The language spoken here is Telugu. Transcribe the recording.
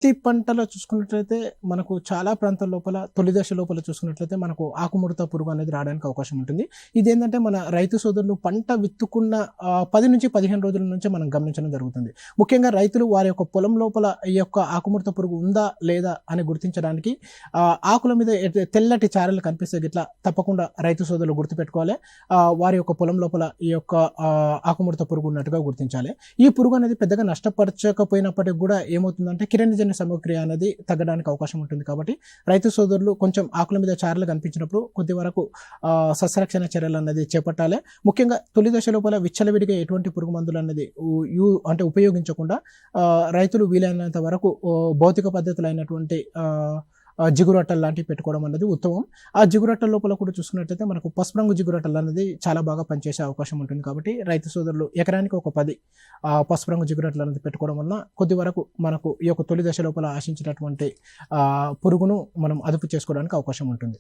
పత్తి పంటలో చూసుకున్నట్లయితే మనకు చాలా ప్రాంతాల లోపల తొలి దశ లోపల చూసుకున్నట్లయితే మనకు ఆకుముడత పురుగు అనేది రావడానికి అవకాశం ఉంటుంది. ఇదేంటంటే మన రైతు సోదరులు పంట విత్తుకున్న 10-15 రోజుల నుంచే మనం గమనించడం జరుగుతుంది. ముఖ్యంగా రైతులు వారి యొక్క పొలం లోపల ఈ యొక్క ఆకుముడత పురుగు ఉందా లేదా అని గుర్తించడానికి ఆకుల మీద తెల్లటి చారలు కనిపిస్తే గిట్లా తప్పకుండా రైతు సోదరులు గుర్తుపెట్టుకోవాలి. వారి యొక్క పొలం లోపల ఈ యొక్క ఆకుముడత పురుగు ఉన్నట్టుగా గుర్తించాలి. ఈ పురుగు అనేది పెద్దగా నష్టపరచకపోయినప్పటికీ కూడా ఏమవుతుందంటే కిరణజన్య సమక్రియ అనేది తగ్గడానికి అవకాశం ఉంటుంది. కాబట్టి రైతు సోదరులు కొంచెం ఆకుల మీద చారలు కనిపించినప్పుడు కొద్ది వరకు సస్యరక్షణ చర్యలు అనేది చేపట్టాలి. ముఖ్యంగా తొలి దశ లోపల విచ్చలవిడిగా ఎటువంటి పురుగు మందులు అనేది ఉపయోగించకుండా రైతులు వీలైనంత వరకు భౌతిక పద్ధతులైనటువంటి జిగురొట్టలు లాంటివి పెట్టుకోవడం అనేది ఉత్తమం. ఆ జిగురొట్టల లోపల కూడా చూసుకున్నట్లయితే మనకు పసుపు రంగు జిగురొట్టలు అనేది చాలా బాగా పనిచేసే అవకాశం ఉంటుంది. కాబట్టి రైతు సోదరులు ఎకరానికి ఒక 10 పసుపు రంగు జిగురొట్టలు అనేది పెట్టుకోవడం వలన కొద్ది వరకు మనకు ఈ యొక్క తొలి దశ లోపల ఆశించినటువంటి పురుగును మనం అదుపు చేసుకోవడానికి అవకాశం ఉంటుంది.